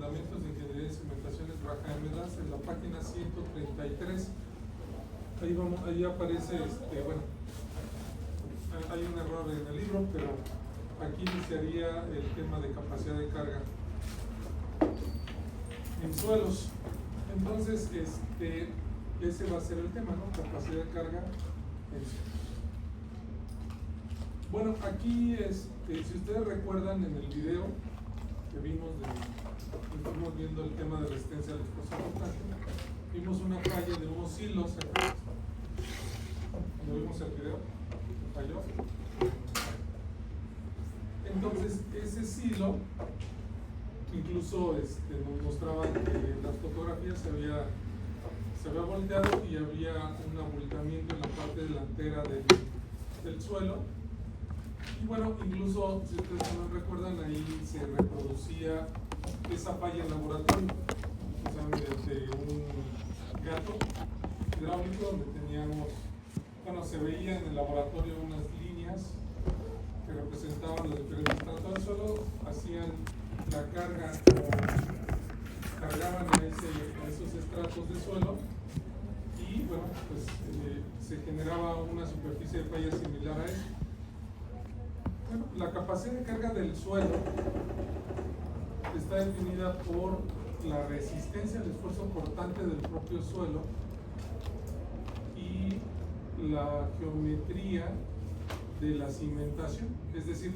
Fundamentos de Ingeniería de Cimentaciones Baja Emerald, en la página 133. Ahí aparece, bueno, hay un error en el libro, pero aquí iniciaría el tema de capacidad de carga en suelos. Entonces, ese va a ser el tema, ¿no? Capacidad de carga en suelos. Bueno, aquí, si ustedes recuerdan en el video que estuvimos viendo el tema de resistencia al esfuerzo constante, vimos una falla de unos hilos. Cuando vimos el video, falló. Entonces, ese silo, incluso nos mostraba que las fotografías se había volteado y había un abultamiento en la parte delantera del suelo. Y bueno, incluso, si ustedes no recuerdan, ahí se reproducía esa falla en laboratorio, mediante un gato hidráulico donde teníamos, se veía en el laboratorio unas líneas que representaban los diferentes estratos del suelo, hacían la carga, cargaban a esos estratos de suelo y bueno, pues se generaba una superficie de falla similar a eso. Bueno, la capacidad de carga del suelo está definida por la resistencia al esfuerzo cortante del propio suelo y la geometría de la cimentación. Es decir,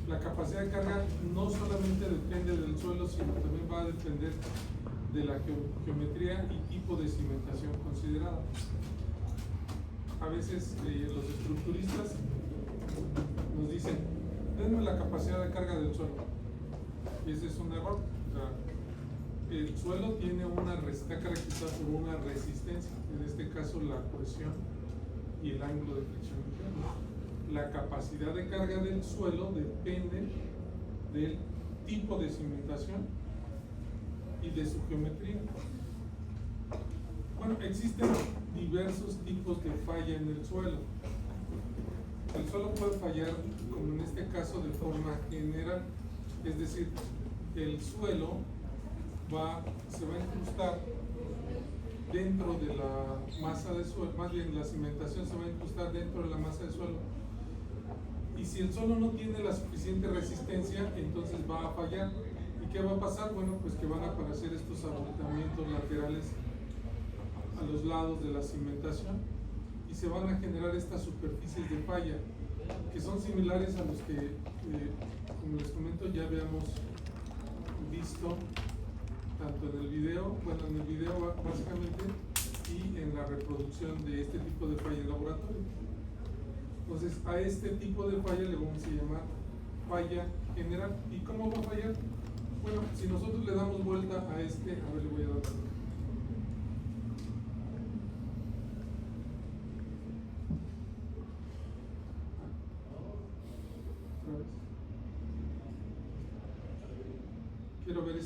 la capacidad de carga no solamente depende del suelo, sino también va a depender de la geometría y tipo de cimentación considerada. A veces los estructuristas nos dicen, denme la capacidad de carga del suelo. Y ese es un error. El suelo está caracterizado por una resistencia, en este caso la cohesión y el ángulo de fricción interno. La capacidad de carga del suelo depende del tipo de cimentación y de su geometría. Bueno, existen diversos tipos de falla en el suelo. El suelo puede fallar, como en este caso, de forma general, es decir, el suelo se va a incrustar dentro de la masa de suelo, más bien la cimentación se va a incrustar dentro de la masa de suelo. Y si el suelo no tiene la suficiente resistencia, entonces va a fallar. ¿Y qué va a pasar? Bueno, pues que van a aparecer estos abultamientos laterales a los lados de la cimentación y se van a generar estas superficies de falla que son similares a los que, como les comento, ya habíamos visto tanto en el video, básicamente, y en la reproducción de este tipo de falla en laboratorio. Entonces, a este tipo de falla le vamos a llamar falla general. ¿Y cómo va a fallar? Bueno, si nosotros le damos vuelta a le voy a dar vuelta. Quiero ver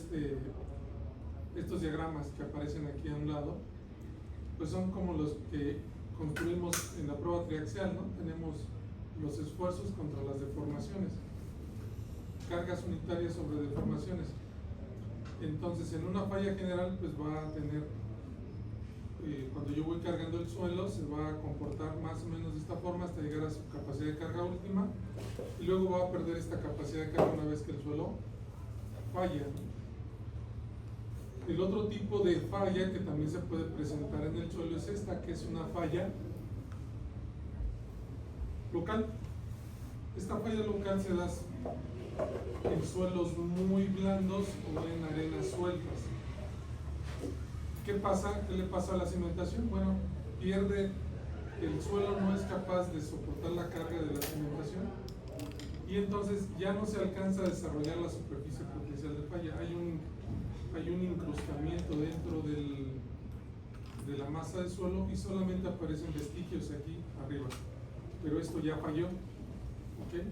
estos diagramas que aparecen aquí a un lado, pues son como los que construimos en la prueba triaxial, ¿no? Tenemos los esfuerzos contra las deformaciones, cargas unitarias sobre deformaciones. Entonces, en una falla general, pues va a tener, cuando yo voy cargando el suelo, se va a comportar más o menos de esta forma hasta llegar a su capacidad de carga última, y luego va a perder esta capacidad de carga una vez que el suelo falla. El otro tipo de falla que también se puede presentar en el suelo es esta, que es una falla local. Esta falla local se da en suelos muy blandos o en arenas sueltas. ¿Qué pasa? ¿Qué le pasa a la cimentación? Bueno, el suelo no es capaz de soportar la carga de la cimentación y entonces ya no se alcanza a desarrollar la superficie potencial de falla. Hay un incrustamiento dentro de la masa del suelo y solamente aparecen vestigios aquí arriba, pero esto ya falló, ¿ok?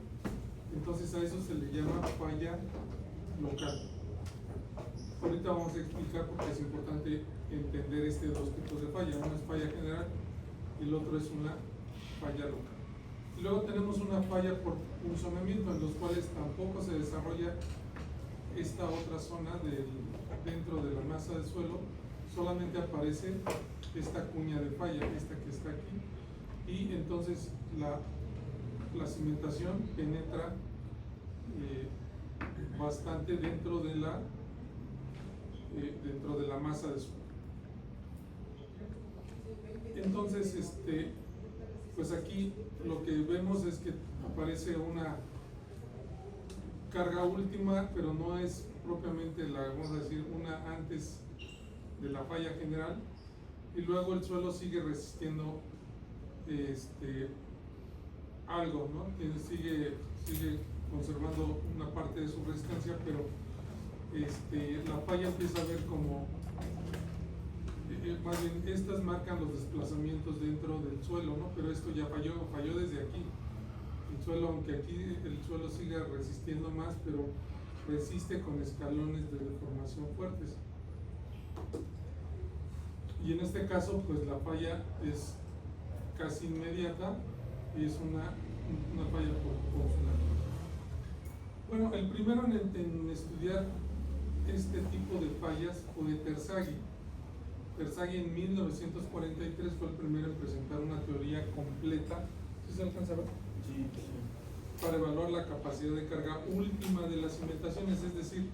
Entonces a eso se le llama falla local. Ahorita vamos a explicar porque es importante entender dos tipos de falla. Uno es falla general y el otro es una falla local. Y luego tenemos una falla por punzoneamiento, en los cuales tampoco se desarrolla esta otra zona dentro de la masa de suelo, solamente aparece esta cuña de falla, esta que está aquí, y entonces la cimentación penetra bastante dentro de la masa de suelo. Entonces, pues aquí lo que vemos es que aparece una carga última, pero no es propiamente vamos a decir, una antes de la falla general, y luego el suelo sigue resistiendo algo, ¿no? Sigue conservando una parte de su resistencia, pero la falla empieza a ver como más bien estas marcan los desplazamientos dentro del suelo, ¿no? Pero esto ya falló desde aquí. El suelo, aunque aquí el suelo siga resistiendo más, pero resiste con escalones de deformación fuertes. Y en este caso, pues la falla es casi inmediata y es una falla funcional. Bueno, el primero en estudiar este tipo de fallas fue Terzaghi. Terzaghi en 1943 fue el primero en presentar una teoría completa, ¿sí se alcanza a ver? Sí. Para evaluar la capacidad de carga última de las cimentaciones, es decir,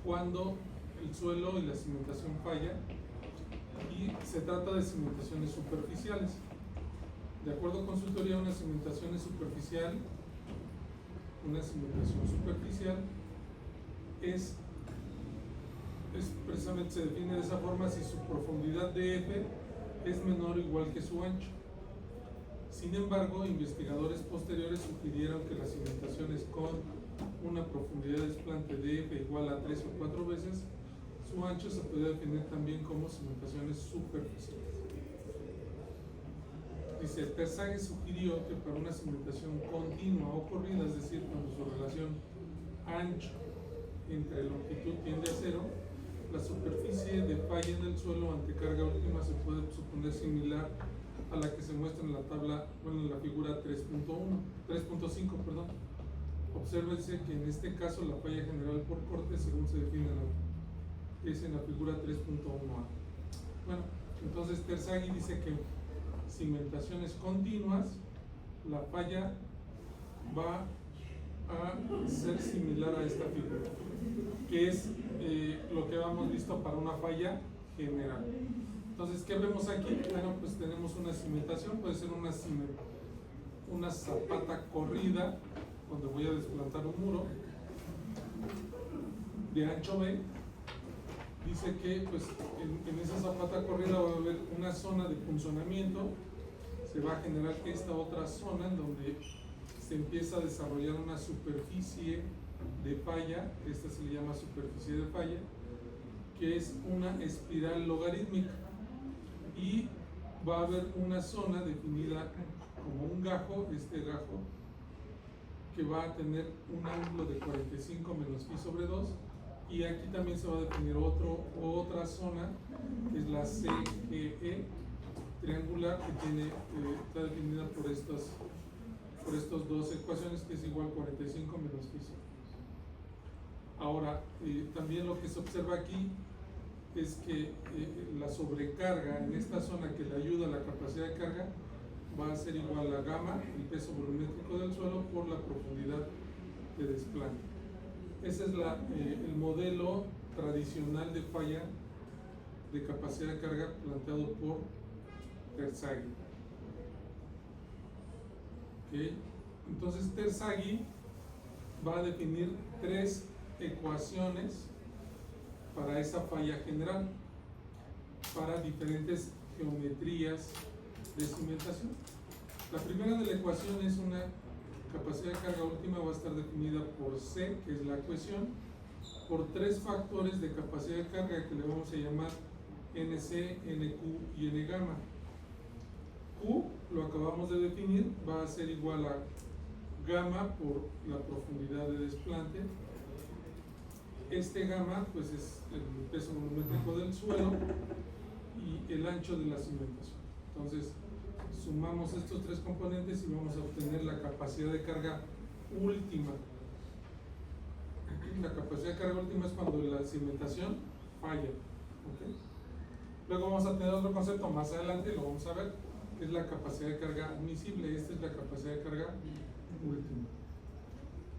cuando el suelo y la cimentación falla, y se trata de cimentaciones superficiales. De acuerdo con su teoría, una cimentación superficial es precisamente, se define de esa forma si su profundidad de F es menor o igual que su ancho. Sin embargo, investigadores posteriores sugirieron que las cimentaciones con una profundidad de desplante de F igual a 3 o 4 veces su ancho se puede definir también como cimentaciones superficiales. Dice, Terzaghi sugirió que para una cimentación continua o corrida, es decir, cuando su relación ancho entre longitud tiende a 0, la superficie de falla en el suelo ante carga última se puede suponer similar a la que se muestra en la tabla, bueno, en la figura 3.5, perdón. Obsérvense que en este caso la falla general por corte, según se define, es en la figura 3.1a. Bueno, entonces Terzaghi dice que cimentaciones continuas, la falla va a ser similar a esta figura, que es lo que habíamos visto para una falla general. Entonces, ¿qué vemos aquí? Bueno, pues tenemos una cimentación, puede ser una zapata corrida, donde voy a desplantar un muro de ancho B. Dice que pues, en esa zapata corrida va a haber una zona de funcionamiento, se va a generar esta otra zona en donde se empieza a desarrollar una superficie de falla, esta se le llama superficie de falla, que es una espiral logarítmica, y va a haber una zona definida como un gajo, este gajo, que va a tener un ángulo de 45 menos pi sobre 2, y aquí también se va a definir otra zona, que es la CGE triangular, que está definida por estas dos ecuaciones, que es igual a 45 menos pi sobre 2. Ahora, también lo que se observa aquí es que la sobrecarga en esta zona que le ayuda a la capacidad de carga va a ser igual a gamma, el peso volumétrico del suelo, por la profundidad de desplante. Ese es el modelo tradicional de falla de capacidad de carga planteado por Terzaghi. ¿Okay? Entonces Terzaghi va a definir 3 ecuaciones para esa falla general, para diferentes geometrías de cimentación. La primera de la ecuación es una capacidad de carga última, va a estar definida por C, que es la cohesión, por 3 factores de capacidad de carga que le vamos a llamar NC, NQ y N gamma. Q, lo acabamos de definir, va a ser igual a gamma por la profundidad de desplante. Este gamma pues es el peso volumétrico del suelo y el ancho de la cimentación. Entonces sumamos estos 3 componentes y vamos a obtener la capacidad de carga última La capacidad de carga última es cuando la cimentación falla. ¿Okay? Luego vamos a tener otro concepto más adelante, lo vamos a ver, que es la capacidad de carga admisible. Esta es la capacidad de carga última.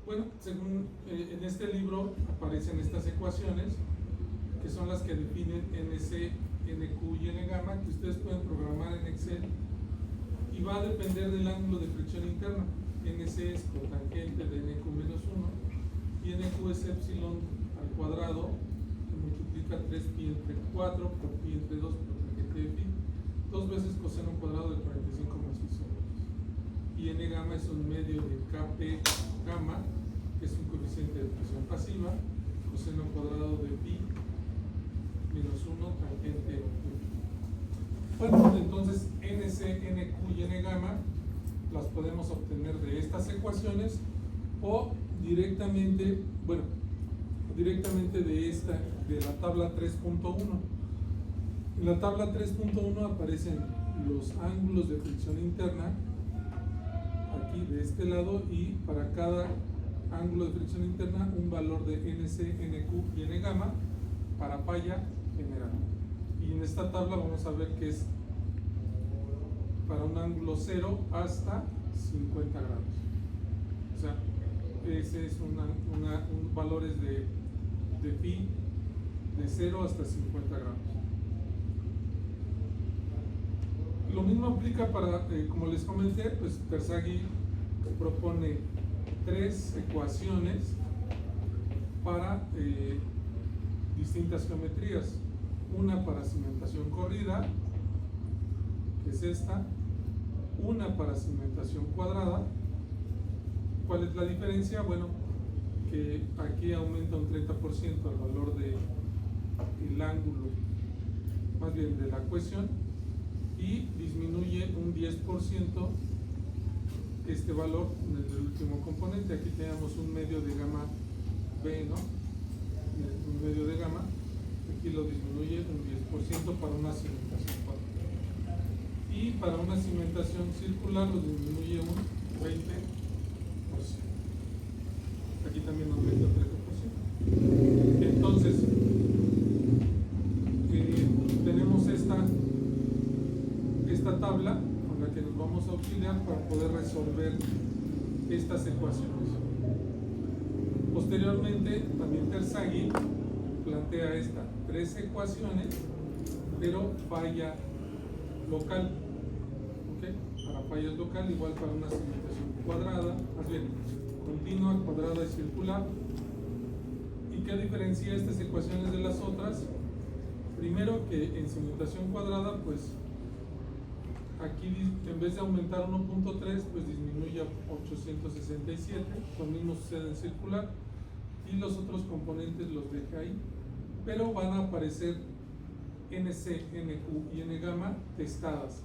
Bueno, según en este libro aparecen estas ecuaciones, que son las que definen NC, NQ y N gamma, que ustedes pueden programar en Excel, y va a depender del ángulo de fricción interna. NC es cotangente de NQ menos 1 y NQ es epsilon al cuadrado, que multiplica 3pi entre 4 por pi entre 2 por tangente de pi, 2 veces coseno cuadrado de 45 más pi sobre 2. Y N gamma es un medio de Kp gamma, que es un coeficiente de presión pasiva, coseno cuadrado de pi menos 1 tangente de pi. Bueno, entonces NC, NQ y N gamma las podemos obtener de estas ecuaciones o directamente, bueno, directamente de la tabla 3.1. En la tabla 3.1 aparecen los ángulos de fricción interna, aquí de este lado, y para cada ángulo de fricción interna un valor de NC, NQ y N gamma para falla general. Y en esta tabla vamos a ver que es para un ángulo 0 hasta 50 grados. O sea, ese es un valores de pi de 0 hasta 50 grados. Lo mismo aplica para, como les comenté, pues Terzaghi propone 3 ecuaciones para distintas geometrías. Una para cimentación corrida, que es esta, una para cimentación cuadrada. ¿Cuál es la diferencia? Bueno, que aquí aumenta un 30% el valor del ángulo, más bien de la ecuación, y disminuye un 10% este valor en el último componente. Aquí tenemos un medio de gamma B, ¿no? Un medio de gamma, aquí lo disminuye un 10% para una cimentación cuadrada. Y para una cimentación circular lo disminuye un 20%. Aquí también aumenta un 13%. Entonces, tenemos esta tabla con la que nos vamos a auxiliar para poder resolver estas ecuaciones. Posteriormente, también Terzaghi plantea 3 ecuaciones, pero falla local. ¿Okay? Para fallas local, igual para una cimentación cuadrada, más bien continua, cuadrada y circular. ¿Y qué diferencia estas ecuaciones de las otras? Primero, que en cimentación cuadrada, pues aquí en vez de aumentar 1.3, pues disminuye a 867. Lo mismo sucede en circular, y los otros componentes los deja ahí, pero van a aparecer NC, NQ y N gamma testadas,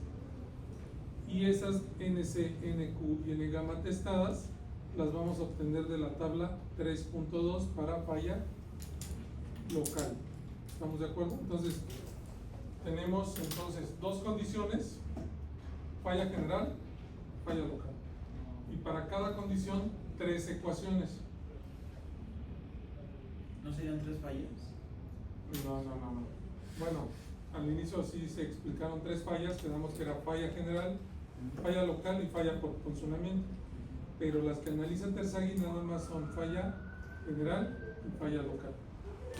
y esas NC, NQ y N gamma testadas las vamos a obtener de la tabla 3.2 para falla local. ¿Estamos de acuerdo? Entonces tenemos dos condiciones: falla general, falla local, y para cada condición 3 ecuaciones. ¿No serían 3 fallas? No. Bueno, al inicio sí se explicaron 3 fallas, quedamos que era falla general, falla local y falla por funcionamiento. Pero las que analiza Terzaghi nada más son falla general y falla local.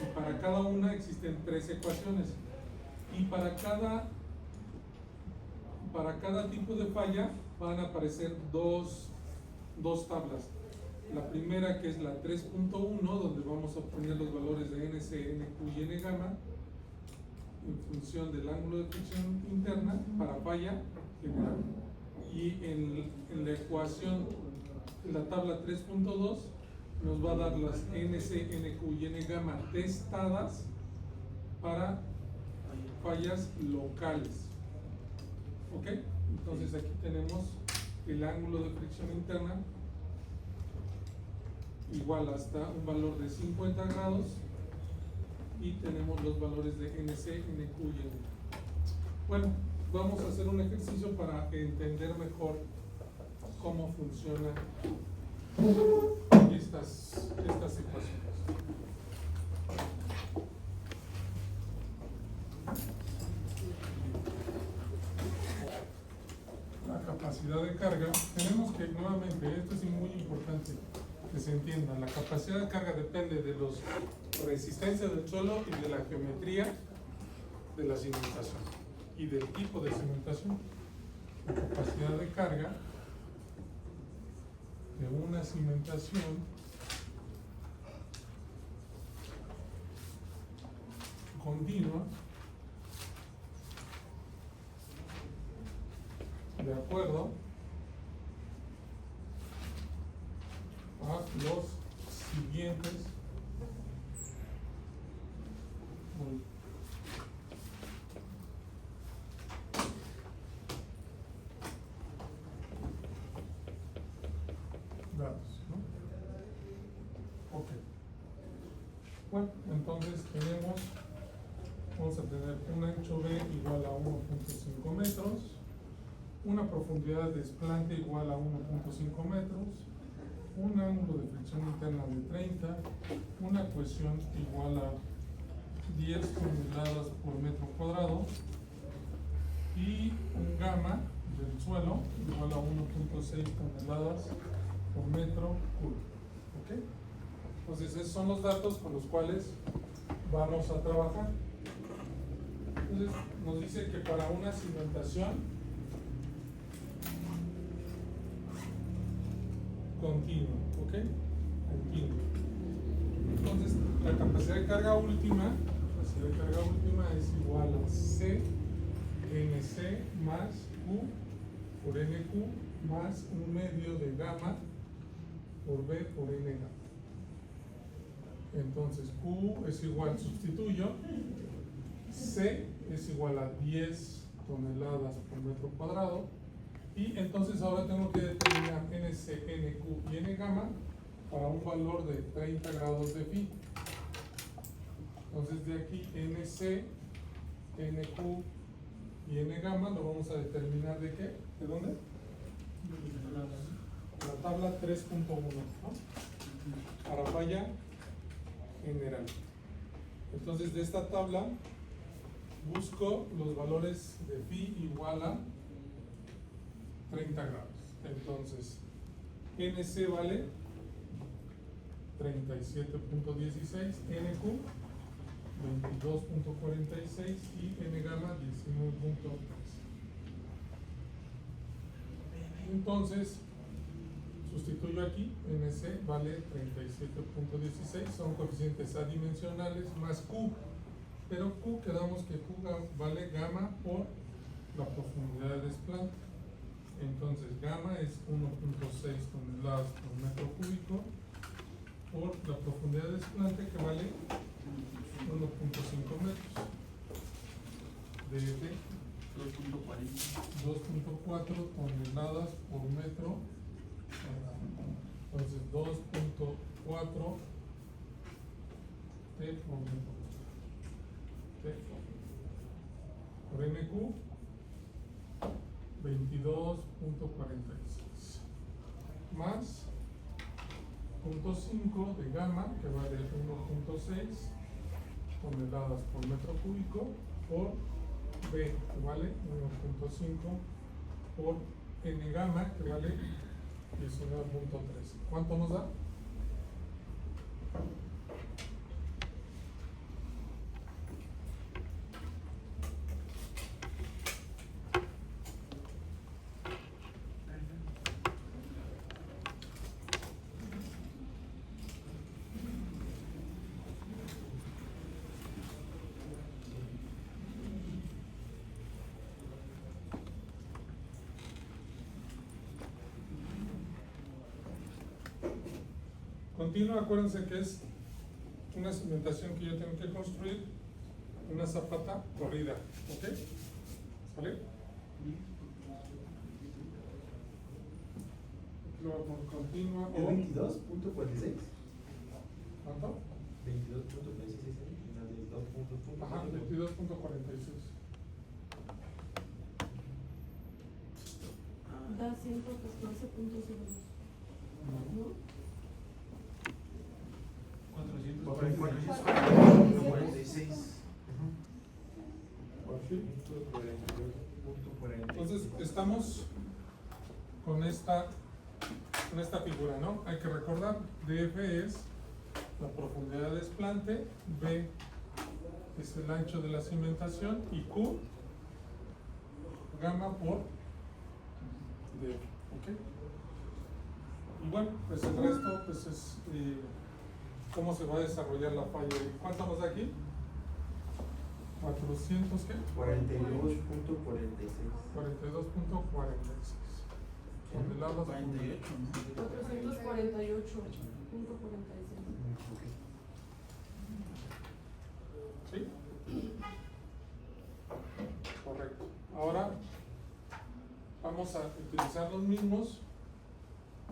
Y para cada una existen 3 ecuaciones. Y para cada tipo de falla van a aparecer dos tablas. La primera, que es la 3.1, donde vamos a obtener los valores de NC, NQ y N gamma en función del ángulo de fricción interna para falla general. Y en la ecuación, en la tabla 3.2, nos va a dar las NC, NQ y N gamma testadas para fallas locales. ¿Ok? Entonces aquí tenemos el ángulo de fricción interna igual hasta un valor de 50 grados, y tenemos los valores de NC, NQ y N. Bueno, vamos a hacer un ejercicio para entender mejor cómo funciona estas ecuaciones. La capacidad de carga, tenemos que nuevamente, esto es muy importante que se entienda, la capacidad de carga depende de la resistencia del suelo y de la geometría de la cimentación y del tipo de cimentación. La capacidad de carga de una cimentación continua de acuerdo a los siguientes datos, ¿no? Ok. Bueno, entonces vamos a tener un ancho B igual a 1.5 metros, una profundidad de desplante igual a 1.5 metros, un ángulo de fricción interna de 30, una cohesión igual a 10 toneladas por metro cuadrado y un gamma del suelo igual a 1.6 toneladas por metro cúbico. ¿Ok? Entonces esos son los datos con los cuales vamos a trabajar. Entonces nos dice que para una cimentación continua, ¿ok? Continua. Entonces la capacidad de carga última es igual a C NC más Q por NQ más un medio de gamma por B por N gamma. Entonces Q es igual, sustituyo, C es igual a 10 toneladas por metro cuadrado y entonces ahora tengo que determinar NC, NQ y N gamma para un valor de 30 grados de phi. Entonces de aquí NC, NQ y N gamma lo vamos a determinar de qué, ¿de dónde? La tabla 3.1, ¿no? Para falla general. Entonces de esta tabla busco los valores de phi igual a 30 grados. Entonces NC vale 37.16, NQ 22.46 y N gamma 19.3. Entonces sustituyo aquí, NC vale 37.16, son coeficientes adimensionales más Q, pero Q quedamos que Q vale gamma por la profundidad de desplante. Entonces gamma es 1.6 toneladas por metro cúbico por la profundidad de desplante que vale 1.5 metros. De 2.4 toneladas por metro. Entonces 2.4 T por metro. T por NQ 22.46 más 0.5 de gamma que vale 1.6 toneladas por metro cúbico por B que vale 1.5 por N gamma que vale 19.3. ¿Cuánto nos da? Continua, acuérdense que es una cimentación que yo tengo que construir, una zapata corrida, ¿ok? ¿Vale? Luego por continua o... 22.46. ¿Cuánto? 22.46. Ajá, 22.46. Da 114.02. No. 446. ¿Sí? Entonces estamos con esta figura, ¿no? Hay que recordar, DF es la profundidad de desplante, B es el ancho de la cimentación y Q gamma por DF, ¿ok? Y bueno, pues el resto pues es cómo se va a desarrollar la falla. ¿Cuánto estamos aquí? 400, ¿qué? 42.46. 42.46 toneladas. 448.46. ¿Sí? Correcto. Ahora vamos a utilizar los mismos,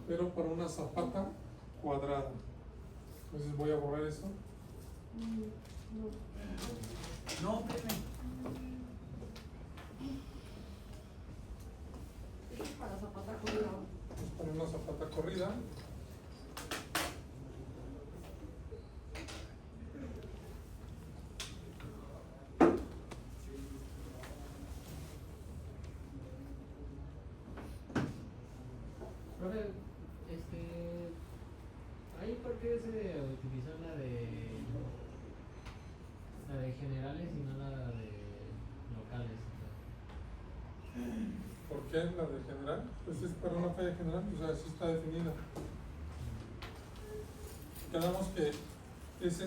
pero para una zapata cuadrada. Entonces voy a borrar esto. No. No, espérame. Para zapata corrida. Vamos a poner una zapata corrida. Profe, ¿ahí por qué se utilizó la de generales y no la de locales? ¿Por qué la de general? Pues es para una falla general, o sea, así está definida. Quedamos que es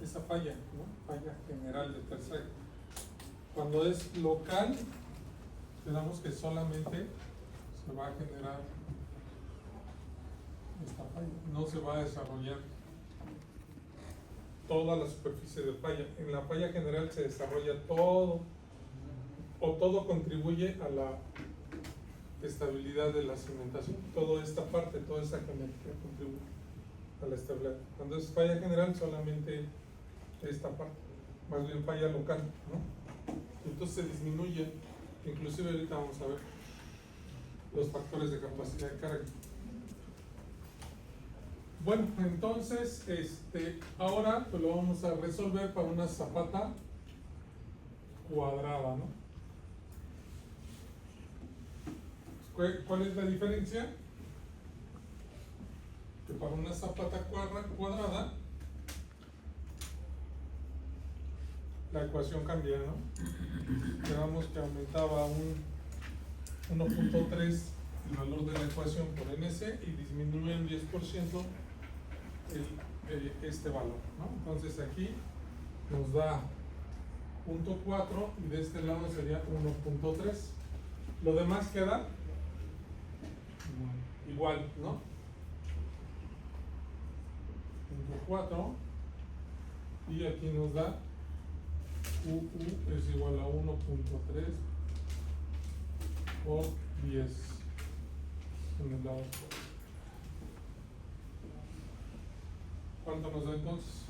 esa falla, ¿no? Falla general de tercera. Cuando es local, quedamos que solamente se va a generar esta falla, no se va a desarrollar toda la superficie de falla. En la falla general se desarrolla todo, o todo contribuye a la estabilidad de la cimentación. Toda esta parte, toda esta geometría contribuye a la estabilidad. Cuando es falla general, solamente esta parte, más bien falla local, ¿no? Entonces se disminuye, inclusive ahorita vamos a ver los factores de capacidad de carga. Bueno, entonces, ahora pues lo vamos a resolver para una zapata cuadrada, ¿no? ¿Cuál es la diferencia? Que para una zapata cuadrada, la ecuación cambia, ¿no? Veamos que aumentaba un 1.3 el valor de la ecuación por NC y disminuye en 10% este valor, ¿no? Entonces aquí nos da 0.4 y de este lado sería 1.3. Lo demás queda igual, ¿no? 0.4 y aquí nos da UU es igual a 1.3 por 10 toneladas. ¿Cuánto nos da entonces?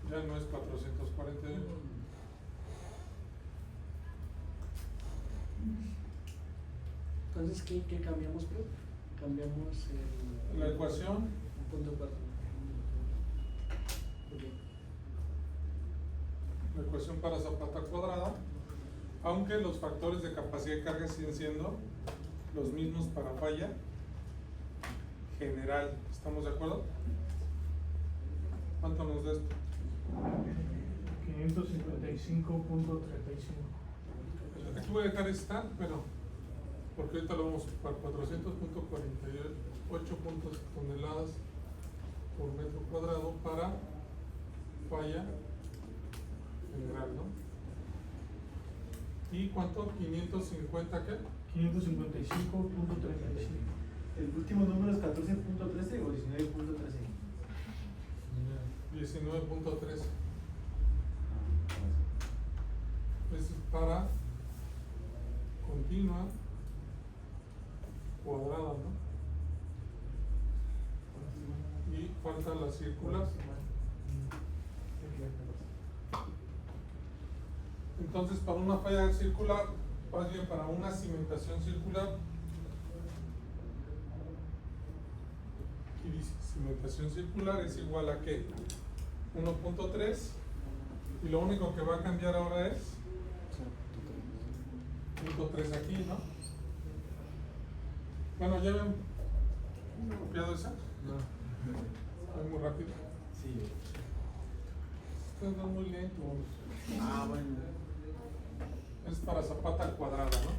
Ya no es 441. Entonces, ¿qué cambiamos, Pedro? Cambiamos La ecuación, punto 4. la ecuación para zapata cuadrada, aunque los factores de capacidad de carga siguen siendo los mismos para falla general. ¿Estamos de acuerdo? ¿Cuánto nos da esto? 555.35. Aquí voy a dejar esta, pero porque ahorita lo vamos a ocupar. 400.48 toneladas por metro cuadrado para falla general, ¿no? ¿Y cuánto? 550, ¿qué? 555.35. El último número es 14.13 o 19.13. 19.3. Es para continua cuadrada, ¿no? falta la circular. Entonces, para una falla circular, más bien para una cimentación circular, aquí dice cimentación circular es igual a ¿qué? 1.3, y lo único que va a cambiar ahora es 0.3 aquí, ¿no? Bueno, ¿ya habían copiado esa? No. Fue muy rápido. Sí. Ustedes van muy lento. Ah, bueno. Es para zapata al cuadrado, ¿no?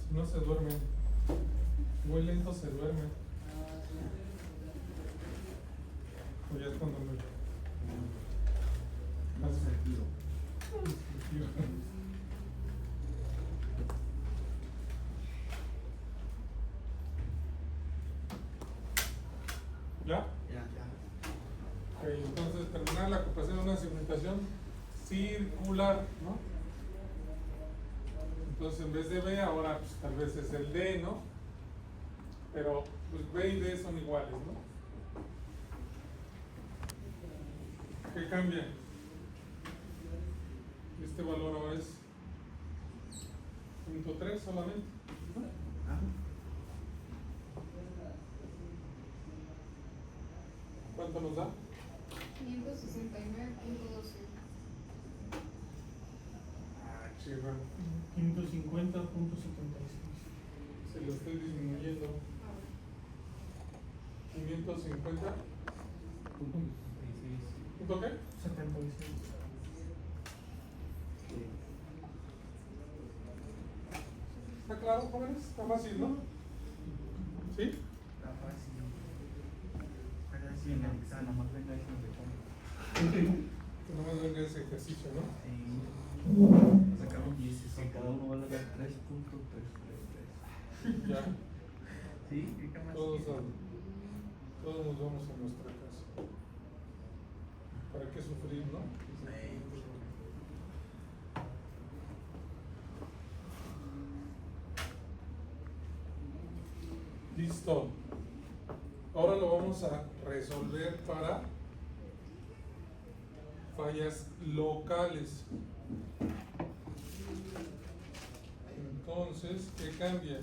Si no se duermen, muy lento se duermen. O ya es cuando me... Más sentido. ¿Ya? Ya. Ok, entonces terminar la ocupación de una cimentación circular, ¿no? Entonces en vez de B ahora pues, tal vez es el D, ¿no? Pero pues B y D son iguales, ¿no? ¿Qué cambia? Este valor ahora es 0.3 solamente. Ah. ¿Cuánto nos da? 569.12. Ah, chiva. 150.76. Se lo estoy disminuyendo. 550. ¿Punto qué? 76. ¿Está claro, jóvenes? Está fácil, ¿no? ¿Sí? Está fácil. Pero sí, en el examen, nomás venga eso de Que nomás venga ese ejercicio, ¿no? Sí. Sacaron 10, que cada uno va a dar 3.333. Ya. Sí, ¿qué más? Todos nos vamos a nuestra casa. ¿Para qué sufrir, no? Listo. Ahora lo vamos a resolver para fallas locales. Entonces, ¿qué cambia?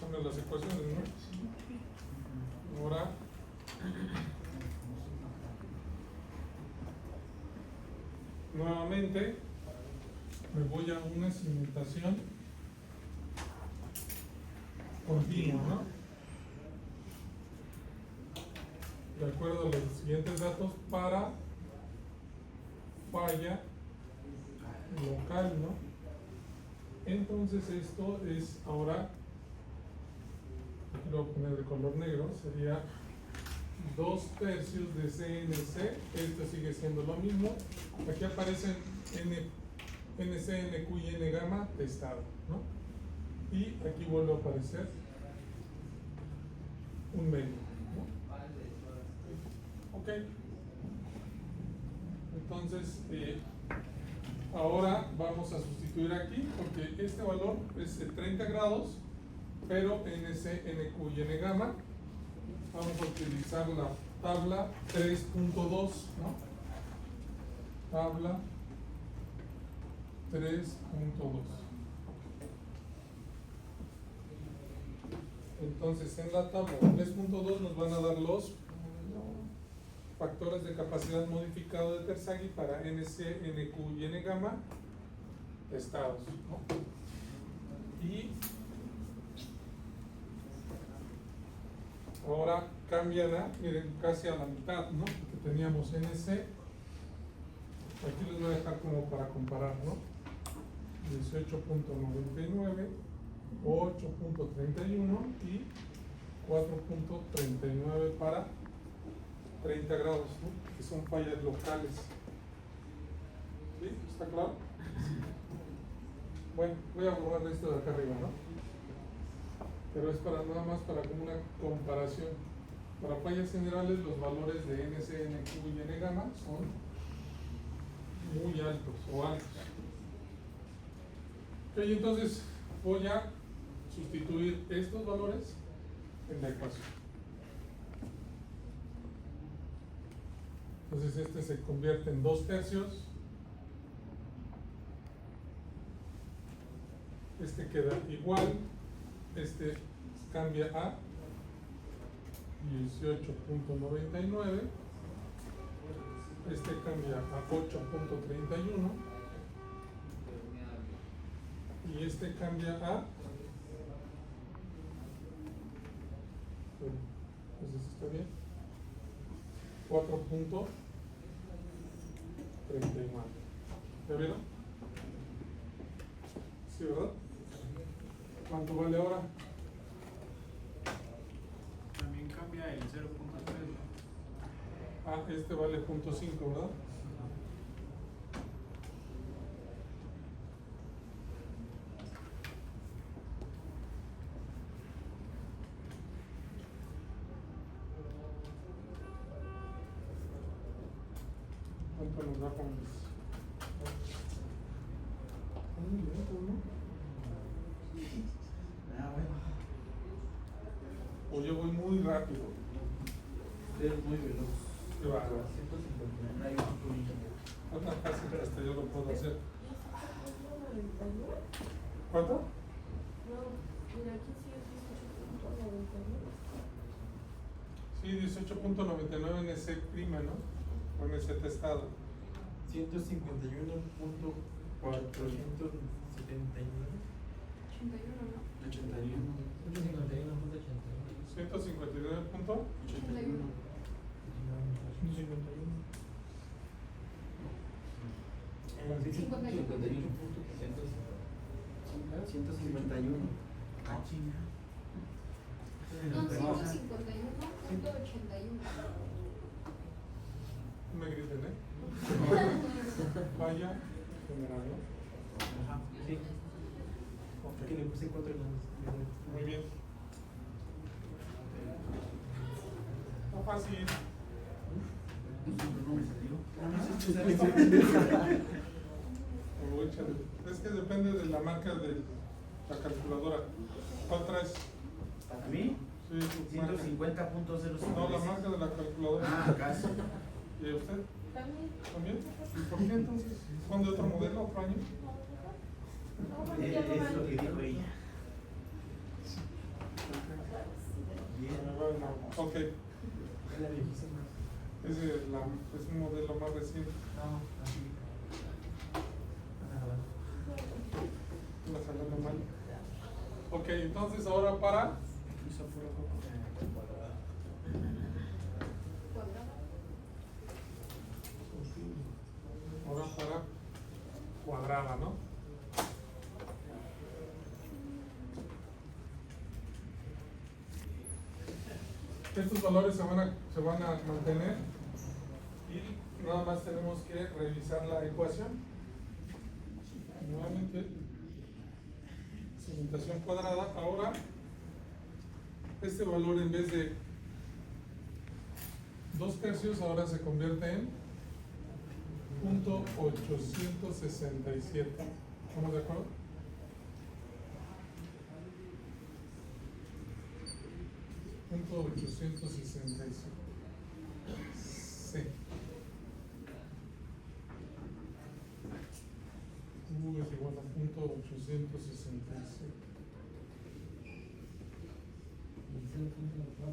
Son las ecuaciones, ¿no? Ahora nuevamente me voy a una cimentación continua, ¿no? De acuerdo a los siguientes datos para falla local, ¿no? Entonces esto es ahora, aquí lo voy a poner de color negro, sería 2/3 de CNC, esto sigue siendo lo mismo, aquí aparecen NC, NQ y N gamma testado, ¿no? Y aquí vuelve a aparecer un medio, ¿no? Ok. Entonces, ahora vamos a sustituir aquí, porque este valor es de 30 grados, pero NC, NQ y N gamma. Vamos a utilizar la tabla 3.2, ¿no? Tabla 3.2. Entonces, en la tabla 3.2 nos van a dar los factores de capacidad modificado de Terzaghi para NC, NQ y N gamma testados, ¿no? Y ahora cambian a, miren, casi a la mitad, ¿no? Que teníamos NC. Aquí les voy a dejar como para comparar, ¿no? 18.99, 8.31 y 4.39 para 30 grados, ¿no? Que son fallas locales. ¿Sí? ¿Está claro? Bueno, voy a borrar esto de acá arriba, ¿no? Pero es para nada más para como una comparación. Para fallas generales los valores de NC, NQ y N gamma son muy altos o altos. Ok, entonces voy a sustituir estos valores en la ecuación. Entonces este se convierte en 2/3. Este queda igual. Este cambia a 18.99. Este cambia a 8.31. Y este cambia a... Entonces está bien. 4.39. ¿Ya vieron? Sí, ¿verdad? ¿Cuánto vale ahora? También cambia el 0.3. Ah, este vale 0.5, ¿verdad? ¿Cuánto nos da con eso? Un minuto, ¿no? Ah, bueno. O yo voy muy rápido. Es muy veloz. Qué bárbaro. 159. Hay un poquito. No tan fácil, pero hasta yo lo puedo hacer. ¿199? ¿Cuánto? No, mira, aquí sí es 18.99. Sí, 18.99 en ese prima, ¿no? O en ese testado. 151.479. 81, ¿no? 81. 151.81. 159 punto. 81. 151. Ah, chinga. No, 151.81. No me griten, ¿eh? Vaya general, ¿no? Ajá, sí. Ok. Que le puse 4 más. Muy bien. Está fácil. No me salió. Aprovechale. Es que depende de la marca de la calculadora. ¿Cuál traes? ¿Para mí? Sí, su marca. 150.05. No, la marca de la calculadora. Ah, casi. ¿Y usted? También. ¿También? ¿Y por qué entonces? ¿Son de otro modelo, otro año? No, bueno, ya no Es van. lo que dijo ella. Bien. Ok. Es la viejísima. Es un modelo más reciente. No, así. Una jalando mal. Ok, entonces ahora para Hizo puro coco. ahora para cuadrada, ¿no? Estos valores se van a mantener y nada más tenemos que revisar la ecuación. Nuevamente, segmentación cuadrada. Ahora, este valor en vez de 2/3 ahora se convierte en 0.867. ¿Estamos de acuerdo? Punto 867. Sí. U es igual a punto 867.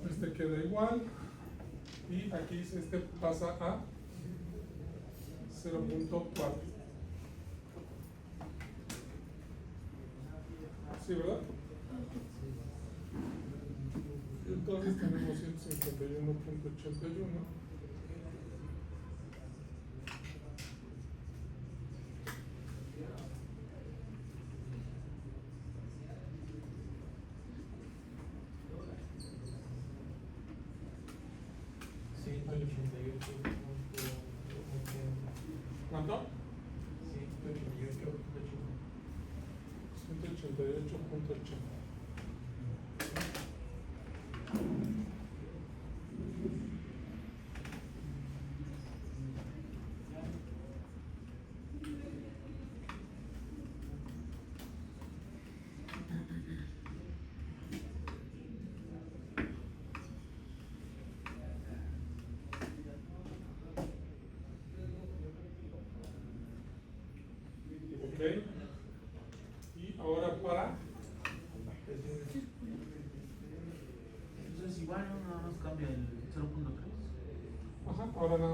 Este queda igual. Y aquí este pasa a 0.4. ¿Sí, verdad? Entonces tenemos 151.81. ¿Cuánto? 188.80. 188.80. Ok. Y ahora para Entonces igual no nada más cambia el 0.3. ajá, ahora nada